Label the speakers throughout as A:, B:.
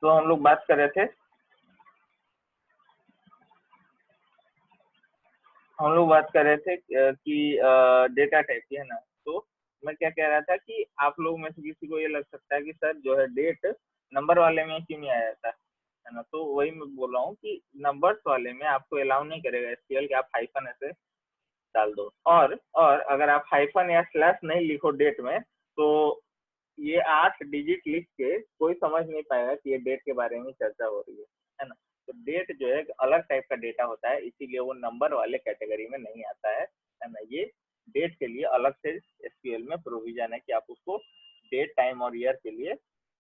A: तो हम लोग बात कर रहे थे कि डेटा टाइप की, है ना। तो मैं क्या कह रहा था कि आप लोग में से किसी को ये लग सकता है कि सर जो है डेट नंबर वाले में क्यों नहीं आ जाता, है ना। तो वही मैं बोल रहा हूँ कि नंबर्स वाले में आपको अलाउ नहीं करेगा एसक्यूएल कि आप हाइफन ऐसे डाल दो। और अगर आप हाइफन या स्लैश नहीं लिखो डेट में, तो ये 8 डिजिट लिख के कोई समझ नहीं पाएगा कि ये डेट के बारे में चर्चा हो रही है ना। तो डेट जो है एक अलग टाइप का डेटा होता है, इसीलिए वो नंबर वाले कैटेगरी में नहीं आता है ना। ये डेट के लिए अलग से एसक्यूएल में प्रोविजन है कि आप उसको डेट, टाइम और ईयर के लिए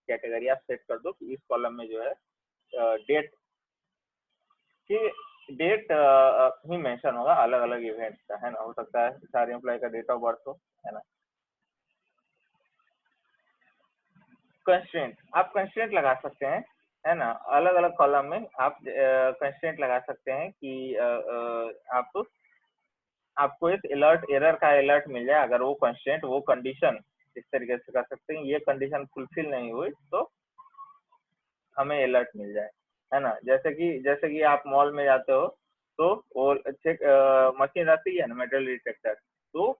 A: कैटेगरी आप सेट कर दो कि इस कॉलम में जो है डेट की डेट ही मेंशन होगा अलग अलग इवेंट्स का, है ना। हो सकता है सारे एम्प्लॉय का डेट ऑफ बर्थ हो, है ना। कंस्ट्रेंट, आप कंस्ट्रेंट लगा सकते हैं, है ना। अलग अलग कॉलम में आप कंस्ट्रेंट लगा सकते हैं कि आप आपको एक अलर्ट, एरर का अलर्ट मिल जाए अगर वो कंस्ट्रेंट, वो कंडीशन, इस तरीके से कर सकते हैं, ये कंडीशन फुलफिल नहीं हुई तो हमें अलर्ट मिल जाए, है ना। जैसे कि आप मॉल में जाते हो तो वो चेक मशीन रहती है ना, मेटल डिटेक्टर, तो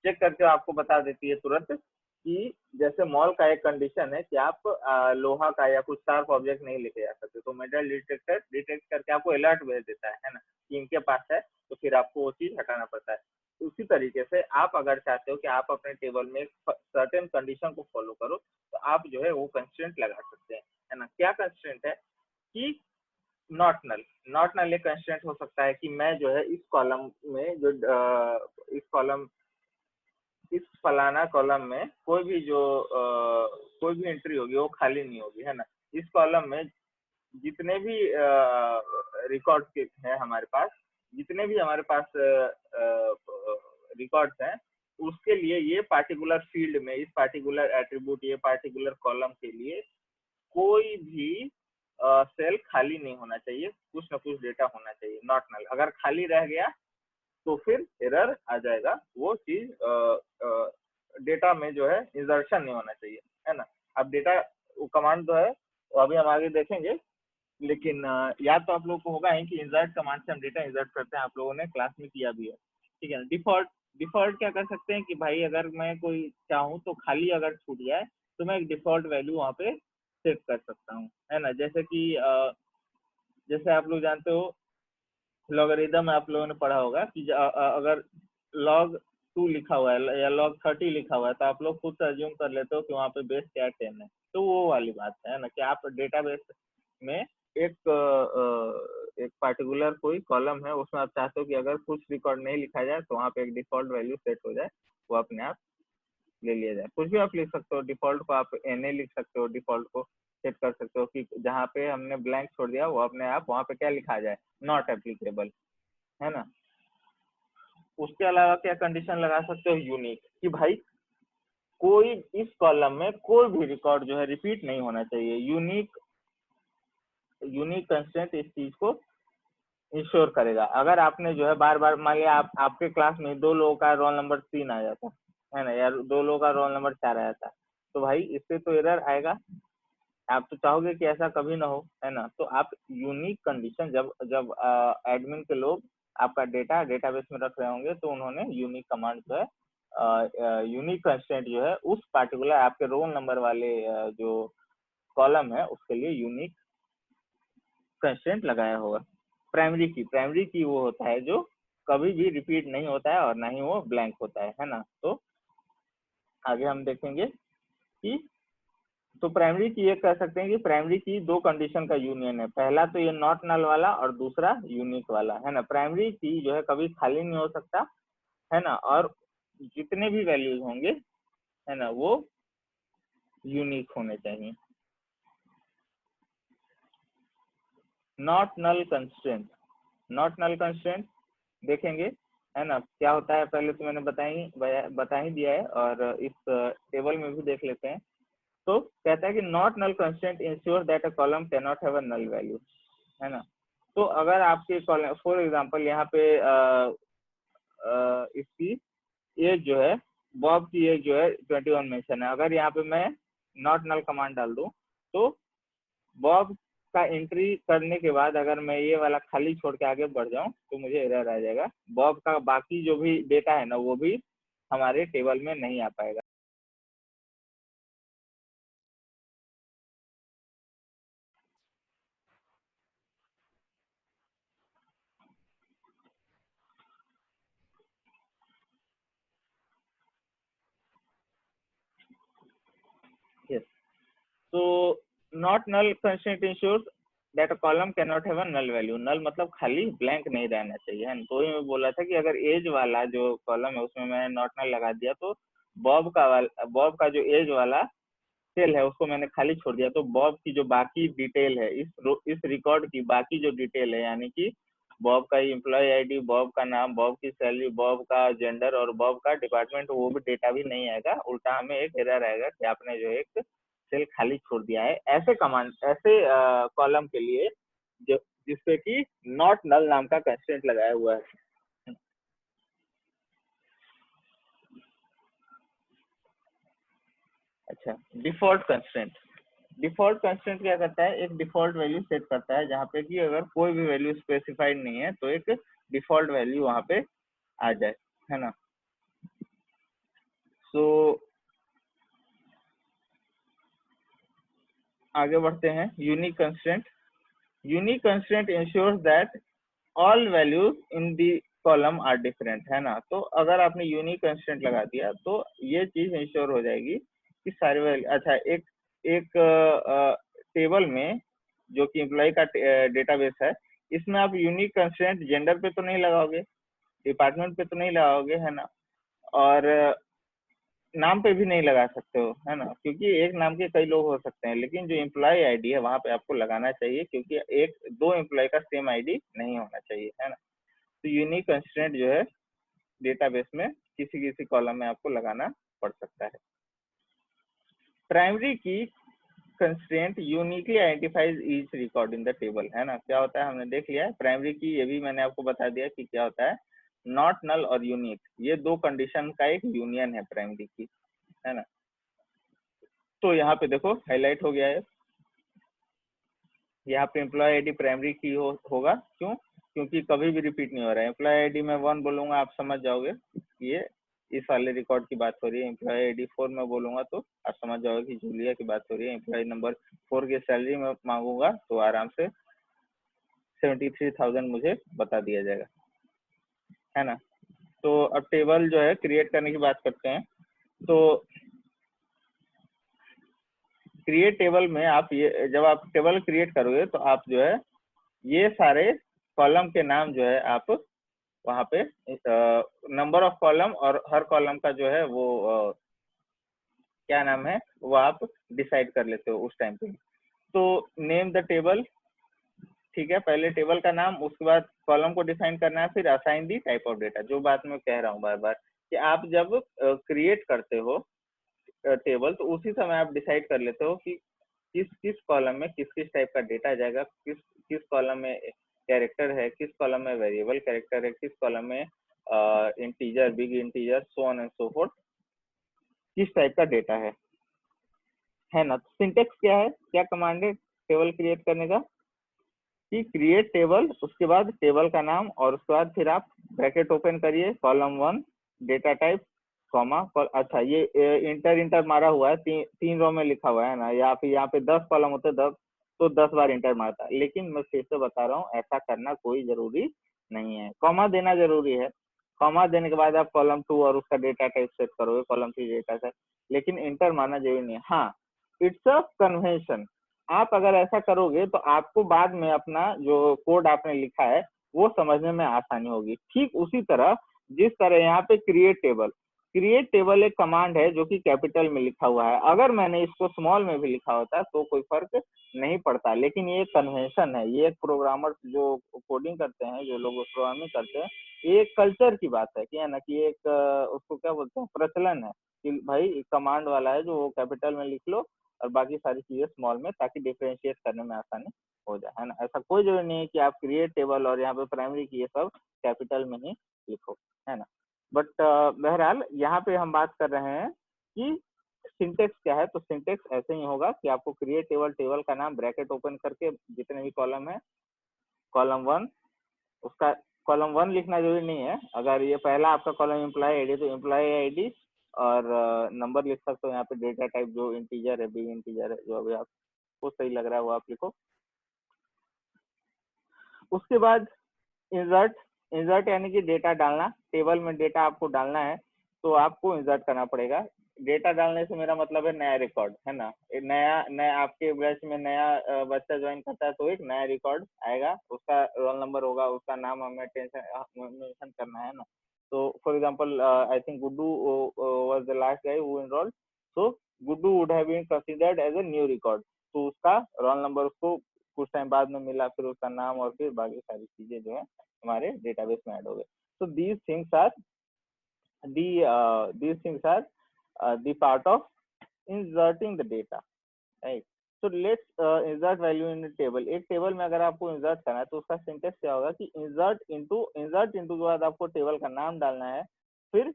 A: चेक करके आपको बता देती है तुरंत कि जैसे मॉल का एक कंडीशन है कि आप लोहा का या कुछ शार्प ऑब्जेक्ट नहीं लेके जा सकते, तो मेटल डिटेक्टर डिटेक्ट करके आपको अलर्ट भेज देता है ना, कि इनके पास है, तो फिर आपको वो चीज हटाना पड़ता है। उसी तरीके से आप अगर चाहते हो कि आप अपने टेबल में एक सर्टेन कंडीशन को फॉलो करो, तो आप जो है वो कंस्ट्रेंट लगा सकते हैं, है ना। क्या कंस्ट्रेंट है कि नॉट नल, नॉट नल एक कंस्ट्रेंट हो सकता है कि मैं जो है इस कॉलम में जो इस कॉलम इस फलाना कॉलम में कोई भी एंट्री होगी वो खाली नहीं होगी, है ना। इस कॉलम में जितने भी रिकॉर्ड हैं हमारे पास, जितने भी हमारे पास रिकॉर्ड्स हैं, उसके लिए ये पार्टिकुलर फील्ड में, इस पार्टिकुलर एट्रीब्यूट, ये पार्टिकुलर कॉलम के लिए कोई भी सेल खाली नहीं होना चाहिए, कुछ ना कुछ डेटा होना चाहिए, नॉट नल। अगर खाली रह गया तो फिर एरर आ जाएगा, वो चीज डेटा में जो है इंसर्शन नहीं होना चाहिए, है ना। अब डेटा वो कमांड जो है वो अभी हम आगे देखेंगे, लेकिन याद तो आप लोगों को होगा ही कि इंसर्ट कमांड से हम डेटा इंसर्ट करते हैं, आप लोगों ने क्लास में किया भी है, ठीक है। डिफॉल्ट डिफॉल्ट क्या कर सकते हैं कि भाई अगर मैं कोई चाहूँ तो खाली अगर छूट जाए तो मैं एक डिफॉल्ट वैल्यू वहाँ पे सेट कर सकता हूँ, है ना। जैसे कि जैसे आप लोग जानते हो लॉगरिदम आप लोगों ने पढ़ा होगा कि अगर log 2 लिखा हुआ है या log 30 लिखा हुआ है, तो आप लोग खुद से अज्यूम कर लेते हो कि वहाँ पे बेस क्या 10 है। तो वो वाली बात है ना, कि आप डेटाबेस में एक पार्टिकुलर कोई कॉलम है, उसमें आप चाहते हो कि अगर कुछ रिकॉर्ड नहीं लिखा जाए तो वहाँ पे एक डिफॉल्ट वैल्यू सेट हो जाए, वो अपने आप ले लिया जाए। कुछ भी आप लिख सकते हो, डिफॉल्ट को आप NA लिख सकते हो, डिफॉल्ट को सेट कर सकते हो कि जहाँ पे हमने ब्लैंक छोड़ दिया वो अपने आप वहाँ पे क्या लिखा जाए, नॉट एप्लीकेबल, है ना। उसके अलावा क्या कंडीशन लगा सकते हो, यूनिक, कि भाई कोई इस कॉलम में कोई भी रिकॉर्ड जो है रिपीट नहीं होना चाहिए। यूनिक यूनिक कंस्ट्रेंट इस चीज को इंश्योर करेगा। अगर आपने जो है बार बार, मान लिया आपके क्लास में 2 लोगों का रोल नंबर 3 आ जाता है ना, या 2 लोगों का रोल नंबर 4 आ जाता, तो भाई इससे तो एरर आएगा। आप तो चाहोगे कि ऐसा कभी ना हो, है ना। तो आप यूनिक कंडीशन, जब जब एडमिन के लोग आपका डेटा डेटाबेस में रख रहे होंगे, तो उन्होंने यूनिक कमांड जो है, यूनिक कंस्टेंट जो है उस पार्टिकुलर आपके रोल नंबर वाले जो कॉलम है उसके लिए यूनिक कंस्टेंट लगाया होगा। प्राइमरी की वो होता है जो कभी भी रिपीट नहीं होता है और ना ही वो ब्लैंक होता है ना। तो आगे हम देखेंगे कि तो प्राइमरी की ये कह सकते हैं कि प्राइमरी की 2 कंडीशन का यूनियन है। पहला तो ये नॉट नल वाला और दूसरा यूनिक वाला, है ना। प्राइमरी की जो है कभी खाली नहीं हो सकता, है ना, और जितने भी वैल्यूज होंगे, है ना, वो यूनिक होने चाहिए। Not null constraint, not null constraint देखेंगे, है ना, क्या होता है। पहले तो मैंने बता ही दिया है, और इस टेबल में भी देख लेते हैं। तो कहता है कि not null constant ensure that a column can not have a null value, है ना। तो अगर आपके कॉलम, फॉर एग्जांपल यहाँ पे इसकी एज जो है, बॉब की एज जो है 21 मेंशन है, अगर यहाँ पे मैं नॉट नल कमांड डाल दूं तो बॉब का एंट्री करने के बाद अगर मैं ये वाला खाली छोड़ के आगे बढ़ जाऊं तो मुझे एरर आ जाएगा। बॉब का बाकी जो भी डेटा है ना वो भी हमारे टेबल में नहीं आ पाएगा। यस, तो not null constraint ensures that a column can not have a null value. Null मतलब खाली ब्लैंक नहीं रहना चाहिए है। तो ही मैं बोला था कि अगर एज वाला जो कॉलम है उसमें मैंने नॉट नल लगा दिया तो बॉब का जो एज वाला सेल है उसको मैंने खाली छोड़ दिया, तो बॉब की जो बाकी डिटेल है इस रिकॉर्ड की बाकी जो डिटेल है, यानी कि बॉब का एम्प्लॉय आईडी, बॉब का नाम, बॉब की सैलरी, बॉब का जेंडर और बॉब का डिपार्टमेंट, वो भी डेटा भी नहीं आएगा। उल्टा हमें एक एरर आएगा कि आपने जो एक सेल खाली छोड़ दिया है। ऐसे कमांड, ऐसे कॉलम के लिए जो जिसपे कि नॉट नल नाम का कंस्ट्रेंट लगाया हुआ है। अच्छा, डिफॉल्ट कंस्ट्रेंट। डिफॉल्ट कंस्टेंट क्या करता है, एक डिफॉल्ट वैल्यू सेट करता है जहाँ पे कि अगर कोई भी वैल्यू स्पेसिफाइड नहीं है तो एक डिफॉल्ट वैल्यू वहाँ पे आ जाए, है ना। सो आगे बढ़ते हैं। Unique constant. Unique constant ensures that all values in the column are different, है ना। तो अगर आपने यूनिक कंस्टेंट लगा दिया तो ये चीज इंश्योर हो जाएगी कि सारी वैल्यू, अच्छा, एक एक टेबल में जो कि एम्प्लॉय का डेटाबेस है, इसमें आप यूनिक कंस्टेंट जेंडर पे तो नहीं लगाओगे, डिपार्टमेंट पे तो नहीं लगाओगे, है ना, और नाम पे भी नहीं लगा सकते हो, है ना, क्योंकि एक नाम के कई लोग हो सकते हैं। लेकिन जो एम्प्लॉय आईडी है वहां पे आपको लगाना चाहिए, क्योंकि एक दो एम्प्लॉय का सेम आईडी नहीं होना चाहिए, है ना। तो यूनिक कंस्टेंट जो है डेटाबेस में किसी किसी कॉलम में आपको लगाना पड़ सकता है। प्राइमरी की constraint uniquely identifies each record in the table, है ना। क्या होता है हमने देख लिया है। प्राइमरी की ये भी मैंने आपको बता दिया कि क्या होता है। नॉट नल और यूनिक, ये दो कंडीशन का एक यूनियन है प्राइमरी की, है ना। तो यहाँ पे देखो हाईलाइट हो गया है, यहाँ पे एम्प्लॉय आईडी प्राइमरी की होगा। क्यों? क्योंकि कभी भी रिपीट नहीं हो रहा है। एम्प्लॉय आईडी में 1 बोलूंगा, आप समझ जाओगे ये इस वाले रिकॉर्ड की बात हो रही है। एम्प्लॉय आईडी 4 में बोलूंगा तो आप समझ जाओगे कि जूलिया की बात हो रही है। एम्प्लॉय नंबर 4 की सैलरी में मांगूंगा तो आराम से 73,000 मुझे बता दिया जाएगा, है ना। तो अब टेबल जो है क्रिएट करने की बात करते हैं। तो क्रिएट टेबल में आप ये, जब आप टेबल क्रिएट करोगे तो आप जो है ये सारे कॉलम के नाम जो है आप वहाँ पे नंबर ऑफ कॉलम और हर कॉलम का जो है वो क्या नाम है वो आप डिसाइड कर लेते हो उस टाइम पे। तो नेम द टेबल, ठीक है, पहले टेबल का नाम, उसके बाद कॉलम को डिफाइन करना है, फिर assign the type of data. जो बात मैं कह रहा हूँ बार बार कि आप जब क्रिएट करते हो टेबल तो उसी समय आप डिसाइड कर लेते हो कि किस किस कॉलम में किस किस टाइप का डेटा जाएगा, किस किस कॉलम में कैरेक्टर है, किस कॉलम में वेरिएबल कैरेक्टर है, किस कॉलम में integer, big integer, so on and so fourth, किस टाइप का डेटा है ना। तो सिंटेक्स क्या है, क्या कमांड है टेबल क्रिएट करने का, कि क्रिएट टेबल, उसके बाद टेबल का नाम और उसके बाद फिर आप ब्रैकेट ओपन करिए, कॉलम 1 डेटा टाइप, कॉमा। अच्छा, ये इंटर इंटर मारा हुआ है, तीन रो में लिखा हुआ है ना, या फिर यहाँ पे 10 कॉलम होते 10, तो 10 बार इंटर मारता है। लेकिन मैं फिर से बता रहा हूँ ऐसा करना कोई जरूरी नहीं है, कॉमा देना जरूरी है। कॉमा देने के बाद आप कॉलम 2 और उसका डेटा टाइप सेट करोगे, कॉलम 3 डेटा टाइप, लेकिन इंटर मारना जरूरी नहीं है। हाँ, इट्स अ कन्वेंशन। आप अगर ऐसा करोगे तो आपको बाद में अपना जो कोड आपने लिखा है वो समझने में आसानी होगी। ठीक उसी तरह जिस तरह यहाँ पे क्रिएट टेबल एक कमांड है जो कि कैपिटल में लिखा हुआ है। अगर मैंने इसको स्मॉल में भी लिखा होता तो कोई फर्क नहीं पड़ता, लेकिन ये कन्वेंशन है, ये एक प्रोग्रामर जो कोडिंग करते हैं, जो लोग प्रोग्रामिंग करते हैं, ये एक कल्चर की बात है कि, है ना, कि एक उसको क्या बोलते हैं, प्रचलन है कि भाई कमांड वाला है जो वो कैपिटल में लिख लो और बाकी सारी चीजें स्मॉल में, ताकि डिफरेंशिएट करने में आसानी हो जाए, है ना। ऐसा कोई जरूरी नहीं है कि आप क्रिएट टेबल और यहाँ पे प्राइमरी की ये सब कैपिटल में ही लिखो, है ना। बट बहरहाल यहाँ पे हम बात कर रहे हैं कि सिंटेक्स क्या है, तो सिंटेक्स ऐसे ही होगा कि आपको क्रिएट टेबल, टेबल का नाम ब्रैकेट ओपन करके जितने भी कॉलम है, कॉलम 1 उसका कॉलम 1 लिखना जरूरी नहीं है। अगर ये पहला आपका कॉलम एम्प्लॉय आईडी तो एम्प्लॉय आईडी और नंबर लिख सकते हो यहाँ पे, डेटा टाइप जो इंटीजर है, बिग इंटीजर है, जो अभी आपको सही लग रहा है वो आप लिखो। उसके बाद इंसर्ट, इंसर्ट यानी कि डेटा डालना, टेबल में डेटा आपको डालना है तो आपको इंसर्ट करना पड़ेगा। डेटा डालने से मेरा मतलब है नया रिकॉर्ड, है ना। एक नया नया आपके बैच में नया बच्चा ज्वाइन करता है तो एक नया रिकॉर्ड आएगा, उसका रोल नंबर होगा, उसका नाम हमें मेंशन करना है ना। तो for example I think Guddu was the last guy who enrolled, so Guddu would have been considered as a new record. तो उसका रोल नंबर उसको कुछ टाइम बाद में मिला, फिर उसका नाम और फिर बाकी सारी चीजें जो है हमारे डेटाबेस में ऐड हो गए। तो these things are the part of inserting the data, right? So let's insert value in a table। एक टेबल में अगर आपको इंसर्ट करना है तो उसका सिंटेक्स क्या होगा कि इंसर्ट इनटू के बाद आपको टेबल का नाम डालना है, फिर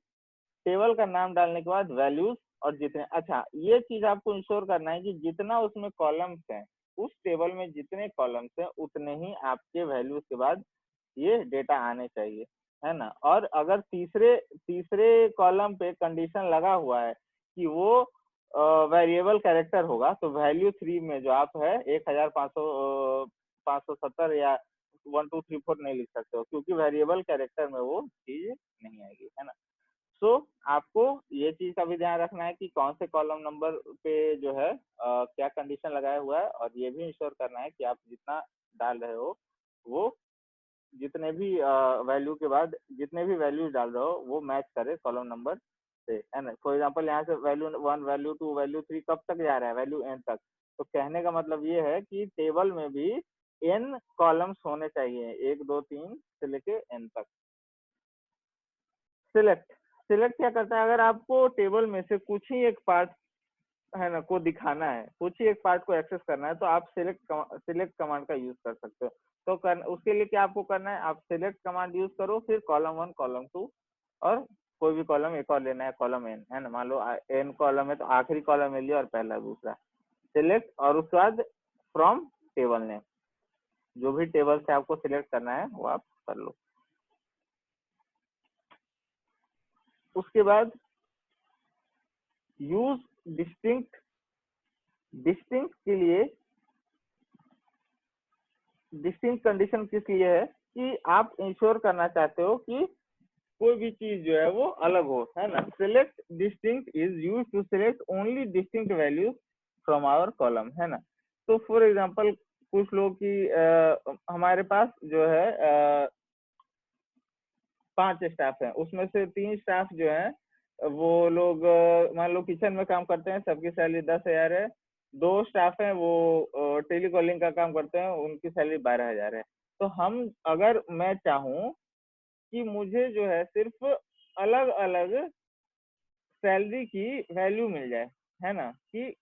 A: टेबल का नाम डालने के बाद वैल्यूज और जितने, अच्छा ये चीज आपको इंश्योर करना है कि जितना उसमें कॉलम्स हैं, उस टेबल में जितने कॉलम्स हैं उतने ही आपके वैल्यूज के बाद ये डेटा आने चाहिए, है ना। और अगर तीसरे तीसरे कॉलम पे कंडीशन लगा हुआ है कि वो वेरिएबल कैरेक्टर होगा तो वैल्यू 3 में जो आप है 1570 या 1234 नहीं लिख सकते हो, क्योंकि वेरिएबल कैरेक्टर में वो चीज नहीं आएगी, है ना। सो आपको ये चीज का भी ध्यान रखना है कि कौन से कॉलम नंबर पे जो है क्या कंडीशन लगाया हुआ है, और ये भी इंश्योर करना है कि आप जितना डाल रहे हो वो जितने भी वैल्यू के बाद जितने भी वैल्यूज डाल रहे हो वो मैच करे कॉलम नंबर से, है ना। फॉर एग्जांपल यहाँ से वैल्यू 1, वैल्यू 2, वैल्यू 3 कब तक जा रहा है, वैल्यू n तक। तो कहने का मतलब ये है कि टेबल में भी n कॉलम्स होने चाहिए, 1 2 3 से लेके n तक। सिलेक्ट, सिलेक्ट क्या करता है, अगर आपको टेबल में से कुछ ही एक पार्ट है ना को दिखाना है, कुछ ही एक पार्ट को एक्सेस करना है, तो आप सिलेक्ट कमांड का यूज कर सकते हो। तो उसके लिए क्या आपको करना है, आप सिलेक्ट कमांड यूज करो, फिर कॉलम 1 कॉलम 2 और कोई भी कॉलम एक और लेना है, कॉलम n, है ना। मान लो n कॉलम है तो आखिरी कॉलम ले लिया और पहला दूसरा सिलेक्ट, और उसके बाद फ्रॉम टेबल नेम, जो भी टेबल से आपको सिलेक्ट करना है वो आप कर लो। उसके बाद यूज डिस्टिंक्ट, डिस्टिंक्ट के लिए डिस्टिंक्ट कंडीशन किस लिए है कि आप इंश्योर करना चाहते हो कि कोई भी चीज जो है वो अलग हो, है ना। Select distinct is use to select only distinct values from our column, है ना। तो फॉर एग्जांपल कुछ लोग की हमारे पास जो है 5 स्टाफ है, उसमें से 3 स्टाफ जो है वो लोग मान लो किचन में काम करते हैं, सबकी सैलरी 10,000 है। 2 स्टाफ है वो टेलीकॉलिंग का काम करते हैं, उनकी सैलरी 12,000 है। तो हम अगर मैं चाहूँ कि मुझे जो है सिर्फ अलग अलग सैलरी की वैल्यू मिल जाए, है ना, कि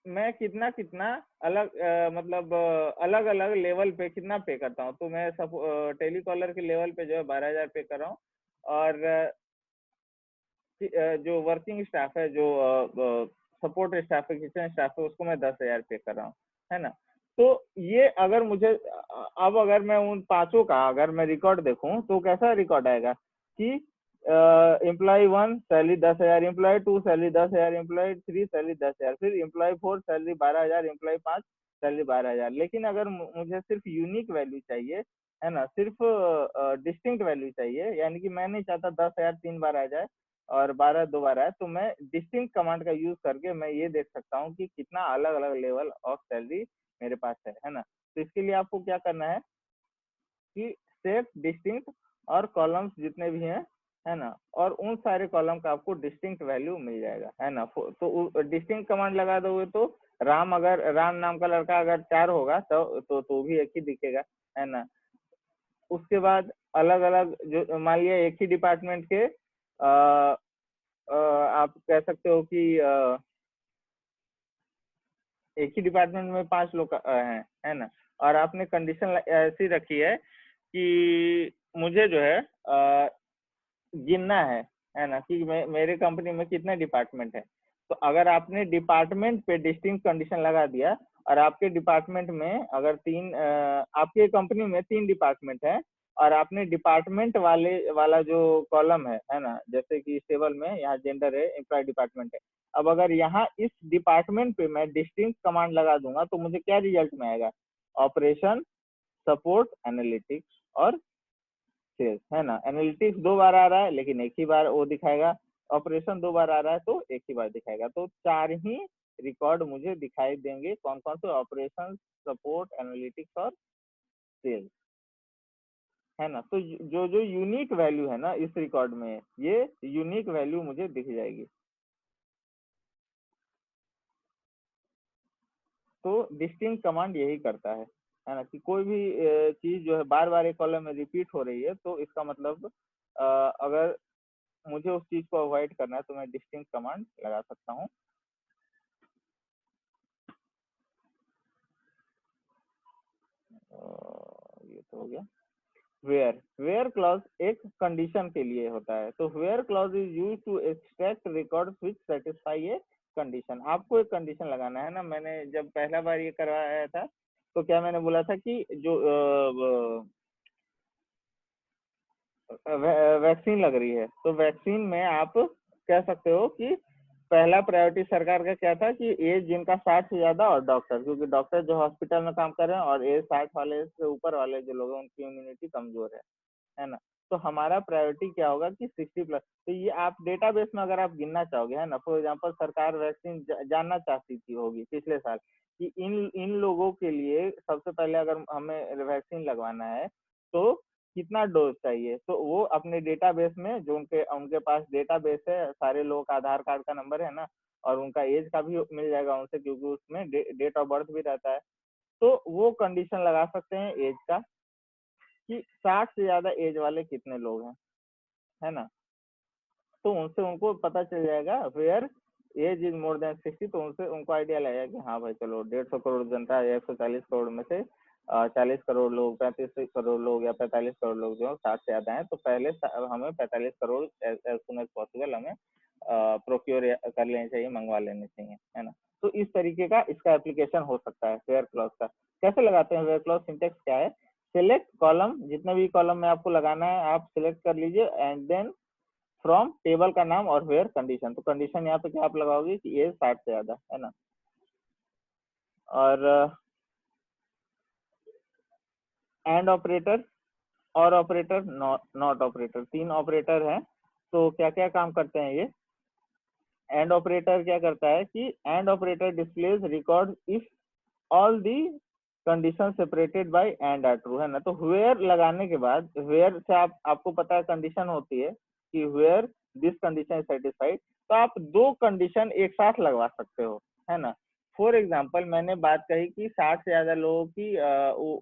A: मैं कितना कितना अलग मतलब अलग अलग लेवल पे कितना पे करता हूँ। तो मैं सब टेलीकॉलर के लेवल पे जो है 12,000 पे कर रहा हूँ, और जो वर्किंग स्टाफ है, जो सपोर्ट स्टाफ है, किचन स्टाफ है, उसको मैं 10,000 पे कर रहा हूँ, है ना। तो ये अगर मुझे अब अगर मैं उन 5 का अगर मैं रिकॉर्ड देखूं तो कैसा रिकॉर्ड आएगा कि employ 1 salary 10,000, employ 2 salary 10,000, employ 3 salary 10,000, फिर एम्प्लॉय 4 सैलरी 12,000, एम्प्लॉय 5 सैलरी 12,000। लेकिन अगर मुझे सिर्फ यूनिक वैल्यू चाहिए, है ना, सिर्फ डिस्टिंक्ट वैल्यू चाहिए, यानी कि मैं नहीं चाहता 10,000 3 बार आ जाए और 12 2 बार आए, तो मैं डिस्टिंक्ट कमांड का यूज करके मैं ये देख सकता हूँ कि कितना अलग अलग लेवल ऑफ सैलरी मेरे पास है ना। तो इसके लिए आपको क्या करना है कि सेट डिस्टिंक्ट और कॉलम्स जितने भी हैं, है ना, और उन सारे कॉलम का आपको डिस्टिंक्ट वैल्यू मिल जाएगा, है ना। तो डिस्टिंक्ट कमांड लगा दोगे तो राम, अगर राम नाम का लड़का अगर 4 होगा तो भी एक ही दिखेगा, है ना। उसके बाद अलग अलग जो मान लिया एक ही डिपार्टमेंट के आप कह सकते हो कि एक ही डिपार्टमेंट में 5 लोग हैं, है ना, और आपने कंडीशन ऐसी रखी है कि मुझे जो है गिनना है ना, कि मेरे कंपनी में कितने डिपार्टमेंट है। तो अगर आपने डिपार्टमेंट पे डिस्टिंक्ट कंडीशन लगा दिया और आपके डिपार्टमेंट में अगर आपके कंपनी में 3 डिपार्टमेंट है और आपने डिपार्टमेंट वाला जो कॉलम है ना, जैसे कि इस टेबल में यहाँ जेंडर है, एम्प्लॉय डिपार्टमेंट है। अब अगर यहाँ इस डिपार्टमेंट पे मैं डिस्टिंक्ट कमांड लगा दूंगा तो मुझे क्या रिजल्ट में आएगा? ऑपरेशन, सपोर्ट, एनालिटिक्स और सेल्स, है ना। एनालिटिक्स 2 बार आ रहा है लेकिन एक ही बार वो दिखाएगा, ऑपरेशन 2 बार आ रहा है तो एक ही बार दिखाएगा। तो 4 ही रिकॉर्ड मुझे दिखाई देंगे, कौन कौन से? ऑपरेशन, सपोर्ट, एनालिटिक्स और सेल्स, है ना। तो जो जो यूनिक वैल्यू है ना इस रिकॉर्ड में, ये यूनिक वैल्यू मुझे दिख जाएगी। तो डिस्टिंक्ट कमांड यही करता है ना, कि कोई भी चीज जो है बार बार एक कॉलम में रिपीट हो रही है तो इसका मतलब अगर मुझे उस चीज को अवॉइड करना है तो मैं डिस्टिंक्ट कमांड लगा सकता हूँ। ये तो हो गया। वेयर क्लॉज एक कंडीशन के लिए होता है, तो where clause is use to extract record which satisfy a condition. आपको एक कंडीशन लगाना है ना। मैंने जब पहला बार ये करवाया था तो क्या मैंने बोला था कि जो वैक्सीन लग रही है तो वैक्सीन में आप कह सकते हो कि पहला प्रायोरिटी सरकार का क्या था कि एज जिनका 60 से ज्यादा और डॉक्टर, क्योंकि डॉक्टर जो हॉस्पिटल में काम कर रहे हैं और एज 60 वाले से ऊपर वाले जो लोग हैं उनकी इम्यूनिटी कमजोर है ना। तो हमारा प्रायोरिटी क्या होगा कि 60+। तो ये आप डेटाबेस में अगर आप गिनना चाहोगे, है ना, फॉर एग्जांपल सरकार वैक्सीन जानना चाहती थी होगी पिछले साल कि इन इन लोगों के लिए सबसे पहले अगर हमें वैक्सीन लगवाना है तो कितना डोज चाहिए, तो वो अपने डेटाबेस में जो उनके उनके पास डेटाबेस है, सारे लोगों का आधार कार्ड का नंबर है ना, और उनका एज का भी मिल जाएगा उनसे, क्योंकि उसमें डेट ऑफ बर्थ भी रहता है। तो वो कंडीशन लगा सकते हैं एज का कि 60 से ज्यादा एज वाले कितने लोग हैं, है ना। तो उनसे उनको पता चल जाएगा where age is more than 60, तो उनसे उनको आइडिया लगेगा कि हाँ भाई चलो 150 करोड़ जनता है, 140 करोड़ में से 40 करोड़ लोग, 35 करोड़ लोग या 45 करोड़ लोग जो 60 से ज्यादा हैं, तो पहले हमें 45 crore as soon as possible हमें प्रोक्योर कर लेने चाहिए, मंगवा लेने चाहिए, है ना। तो इस तरीके का इसका एप्लीकेशन हो सकता है वेयर क्लॉज का। कैसे लगाते हैं वेयर क्लॉज? सिंटेक्स क्या है? सिलेक्ट कॉलम, जितने भी कॉलम में आपको लगाना है आप सिलेक्ट कर लीजिए, एंड देन फ्रॉम टेबल का नाम और वेयर कंडीशन। तो कंडीशन यहाँ पे क्या आप लगाओगे कि एज 60 से ज्यादा, है ना। और एंड ऑपरेटर और ऑपरेटर, नॉट ऑपरेटर, 3 ऑपरेटर है। तो क्या क्या काम करते हैं ये? एंड ऑपरेटर क्या करता है कि and operator displays record if all the condition separated by and are true, है ना। तो वेयर लगाने के बाद, वेयर से आपको पता है कंडीशन होती है कि where this condition is satisfied, तो आप 2 कंडीशन एक साथ लगवा सकते हो, है ना। फॉर एग्जाम्पल मैंने बात कही कि 60 से ज्यादा लोगों की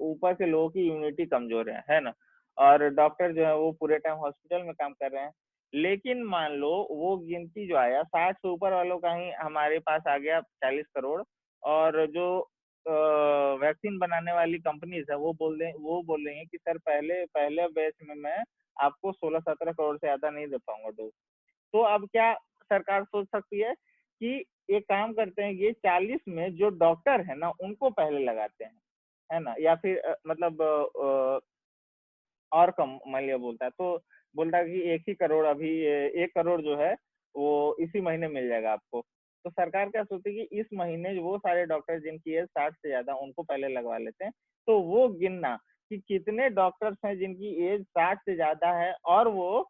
A: ऊपर के लोगों की इम्यूनिटी कमजोर है ना, और डॉक्टर जो है वो पूरे टाइम हॉस्पिटल में काम कर रहे हैं। लेकिन मान लो वो गिनती जो आया 60 से ऊपर वालों का ही हमारे पास आ गया 40 करोड़, और जो वैक्सीन बनाने वाली कंपनीज है वो बोल रही है कि सर पहले पहले बैच में मैं आपको 16-17 करोड़ से ज्यादा नहीं दे पाऊंगा डोज। तो अब क्या सरकार सोच सकती है कि एक काम करते हैं, ये 40 में जो डॉक्टर है ना उनको पहले लगाते हैं, है ना, या फिर मतलब और कम मान लिया बोलता है तो बोलता है कि 1 ही करोड़ अभी 1 करोड़ जो है वो इसी महीने मिल जाएगा आपको। तो सरकार क्या सोचती है कि इस महीने वो सारे डॉक्टर जिनकी एज 60 से ज्यादा उनको पहले लगवा लेते हैं। तो वो गिनना कि कितने डॉक्टर्स हैं जिनकी एज 60 से ज्यादा है और वो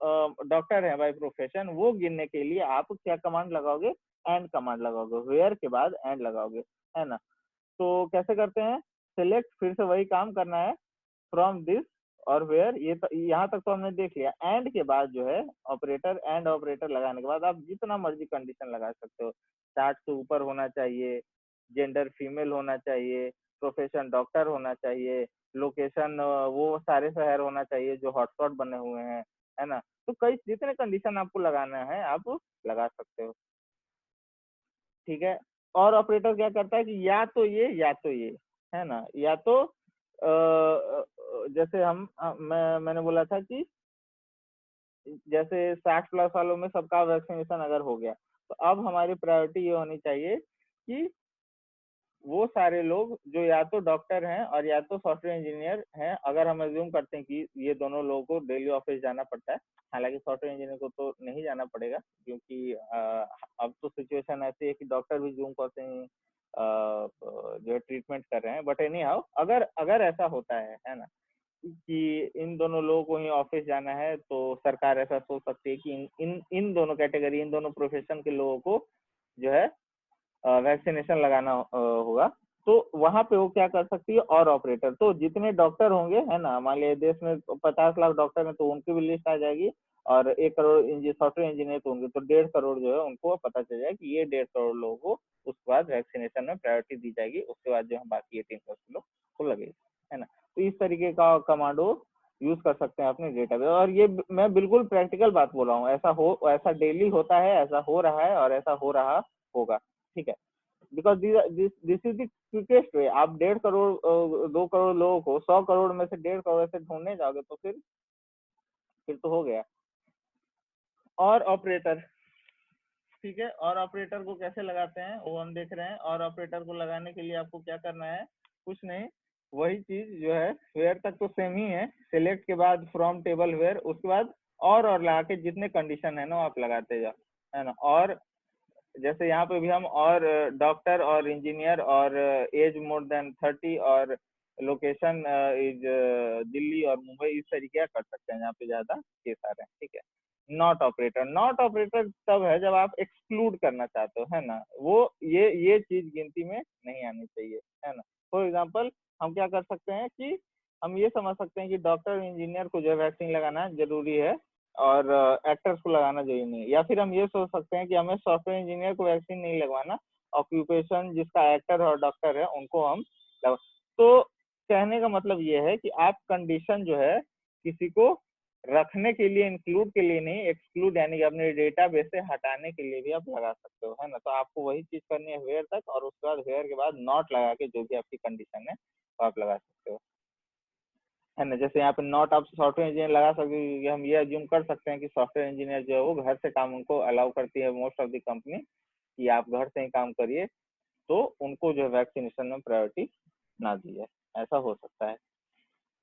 A: डॉक्टर है बाय प्रोफेशन, वो गिनने के लिए आप क्या कमांड लगाओगे? एंड कमांड लगाओगे, वेयर के बाद एंड लगाओगे, है ना। तो कैसे करते हैं? सिलेक्ट, फिर से वही काम करना है, फ्रॉम दिस और वेयर, ये यहाँ तक तो हमने देख लिया। एंड के बाद जो है ऑपरेटर, एंड ऑपरेटर लगाने के बाद आप जितना मर्जी कंडीशन लगा सकते हो। 60 से ऊपर होना चाहिए, जेंडर फीमेल होना चाहिए, प्रोफेशन डॉक्टर होना चाहिए, लोकेशन वो सारे शहर होना चाहिए जो हॉटस्पॉट बने हुए हैं, है ना। तो कई जितने कंडीशन आपको लगाना है आप लगा सकते हो, ठीक है। और ऑपरेटर क्या करता है कि या तो ये या तो ये, है ना, या तो जैसे मैंने बोला था कि जैसे 60+ वालों में सबका वैक्सीनेशन अगर हो गया तो अब हमारी प्रायोरिटी ये होनी चाहिए कि वो सारे लोग जो या तो डॉक्टर हैं और या तो सॉफ्टवेयर इंजीनियर हैं, अगर हम अज्यूम करते हैं कि ये दोनों लोगों को डेली ऑफिस जाना पड़ता है, हालांकि सॉफ्टवेयर इंजीनियर को तो नहीं जाना पड़ेगा क्योंकि अब तो सिचुएशन ऐसी है कि डॉक्टर भी जूम कॉल से ही जो है ट्रीटमेंट कर रहे हैं। बट एनी हाउ अगर अगर ऐसा होता है ना, कि इन दोनों लोगों को ही ऑफिस जाना है, तो सरकार ऐसा सोच सकती है कि इन दोनों कैटेगरी, इन दोनों प्रोफेशन के लोगों को जो है वैक्सीनेशन लगाना होगा। तो वहां पे वो क्या कर सकती है, और ऑपरेटर, तो जितने डॉक्टर होंगे है ना, मान लिया देश में 50 लाख डॉक्टर हैं तो उनकी भी लिस्ट आ जाएगी, और 1 करोड़ सॉफ्टवेयर इंजीनियर तो होंगे, तो 1.5 करोड़ जो है उनको पता चल जाएगा कि ये 1.5 करोड़ लोगों को उसके बाद वैक्सीनेशन में प्रायोरिटी दी जाएगी, उसके बाद जो है बाकी 18% लोग को लगेगी, है ना। तो इस तरीके का कमांडो यूज कर सकते हैं अपने डेटाबेस। और ये मैं बिल्कुल प्रैक्टिकल बात बोल रहा हूँ, ऐसा डेली होता है, ऐसा हो रहा है और ऐसा हो रहा होगा, ठीक है। Because this is the quickest वे। आप 1.5 करोड़ 2 करोड़ लोगों को 100 करोड़ में से 1.5 करोड़ से ढूंढने जाओगे तो फिर तो हो गया। और ऑपरेटर, ठीक है, और ऑपरेटर को कैसे लगाते हैं वो हम देख रहे हैं। और ऑपरेटर को लगाने के लिए आपको क्या करना है, कुछ नहीं, वही चीज जो है, वेयर तक तो सेम ही है, सिलेक्ट के बाद फ्रॉम टेबल वेयर, उसके बाद और लगा के जितने कंडीशन है ना आप लगाते जाओ, है ना। और जैसे यहाँ पे भी हम और डॉक्टर और इंजीनियर और एज मोर देन 30 और लोकेशन इज दिल्ली और मुंबई, इस तरीके का कर सकते हैं, यहाँ पे ज्यादा केस आ रहे हैं, ठीक है। नॉट ऑपरेटर तब है जब आप एक्सक्लूड करना चाहते हो, है ना, वो ये चीज गिनती में नहीं आनी चाहिए, है ना। फॉर एग्जाम्पल हम क्या कर सकते हैं कि हम ये समझ सकते हैं कि डॉक्टर इंजीनियर को जो है वैक्सीन लगाना जरूरी है और एक्टर्स को लगाना जरूरी नहीं है, या फिर हम ये सोच सकते हैं कि हमें सॉफ्टवेयर इंजीनियर को वैक्सीन नहीं लगवाना, ऑक्यूपेशन जिसका एक्टर और डॉक्टर है उनको हम लगा। तो कहने का मतलब ये है कि आप कंडीशन जो है किसी को रखने के लिए, इंक्लूड के लिए नहीं, एक्सक्लूड यानी कि अपने डेटाबेस से हटाने के लिए भी आप लगा सकते हो, है ना। तो आपको वही चीज करनी है वेयर तक, और उसके बाद वेयर के बाद नॉट लगा के जो भी आपकी कंडीशन है वो आप लगा सकते हो, है ना। जैसे यहाँ पे नॉट आप सॉफ्टवेयर इंजीनियर लगा सकते हो क्योंकि हम ये अज्यूम कर सकते हैं कि सॉफ्टवेयर इंजीनियर जो है वो घर से काम उनको अलाउ करती है मोस्ट ऑफ द कंपनी, कि आप घर से ही काम करिए, तो उनको जो है वैक्सीनेशन में प्रायोरिटी ना दी है, ऐसा हो सकता है,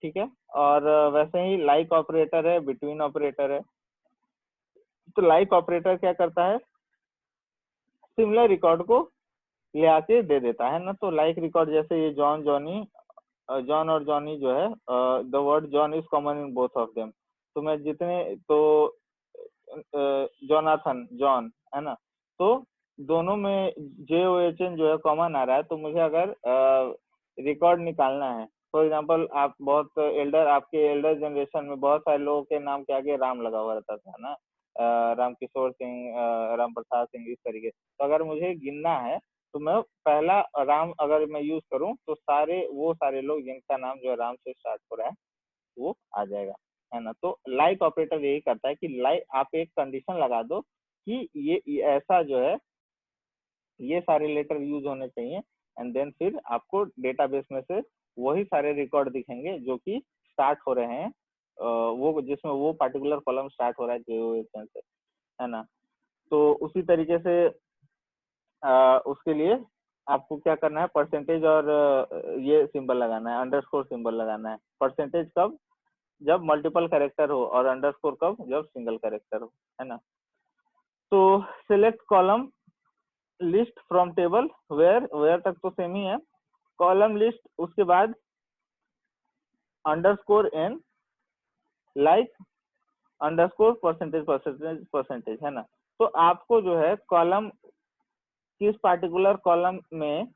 A: ठीक है। और वैसे ही लाइक ऑपरेटर है, बिटवीन ऑपरेटर है। तो लाइक ऑपरेटर क्या करता है, सिमिलर रिकॉर्ड को ले आके दे देता है ना। तो लाइक रिकॉर्ड जैसे ये जॉन जॉनी, जॉन और जॉनी जो है, the word John is common in both of them. तो मैं जितने तो जोनाथन जॉन, है ना, तो दोनों में JOHN जो है कॉमन आ रहा है। तो मुझे अगर रिकॉर्ड निकालना है, फॉर एग्जांपल आप बहुत एल्डर, आपके एल्डर जनरेशन में बहुत सारे लोगों के नाम के आगे राम लगा हुआ रहता था ना, राम किशोर सिंह, राम प्रसाद सिंह, इस तरीके। तो अगर मुझे गिनना है तो मैं पहला राम अगर मैं यूज करूं तो वो सारे लोग जिनका नाम जो है राम से स्टार्ट हो रहा है वो आ जाएगा, है ना। तो लाइक ऑपरेटर यही करता है कि लाइक आप एक कंडीशन लगा दो कि ये ऐसा जो है, ये सारे लेटर यूज होने चाहिए, एंड देन फिर आपको डेटाबेस में से वही सारे रिकॉर्ड दिखेंगे जो कि स्टार्ट हो रहे हैं, वो जिसमें वो पर्टिकुलर कॉलम स्टार्ट हो रहा है JOHN से, है ना। तो उसी तरीके से उसके लिए आपको क्या करना है, परसेंटेज और ये सिंबल लगाना है, अंडरस्कोर सिंबल लगाना है। परसेंटेज कब, जब मल्टीपल कैरेक्टर हो, और अंडरस्कोर कब, जब सिंगल कैरेक्टर हो, है ना। तो select column list from table where तक तो सेम ही है, कॉलम लिस्ट, उसके बाद underscore N, like underscore percentage percentage percentage, है ना। तो आपको जो है कॉलम किस पार्टिकुलर कॉलम में,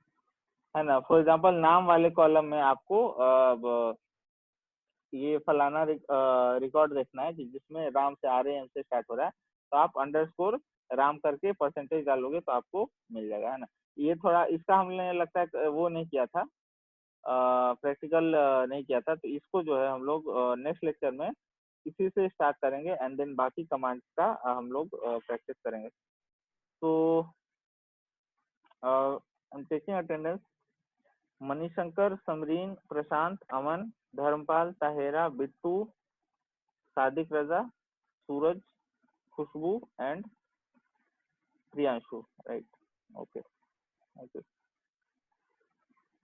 A: है ना, फॉर एग्जांपल नाम वाले कॉलम में आपको ये फलाना रिकॉर्ड देखना है कि जिसमें राम से RAM से स्टार्ट हो रहा है, तो आप अंडरस्कोर राम करके परसेंटेज डालोगे तो आपको मिल जाएगा, है ना। ये थोड़ा इसका हमने लगता है वो नहीं किया था, प्रैक्टिकल नहीं किया था, तो इसको जो है हम लोग नेक्स्ट लेक्चर में इसी से स्टार्ट करेंगे, एंड देन बाकी कमांड्स का हम लोग प्रैक्टिस करेंगे। तो I am taking attendance, Manishankar, Samreen, Prashant, Aman, Dharampal, Tahera, Bittu, Sadiq Raza, Suraj, Khushboo and Priyanshu, right, okay, okay.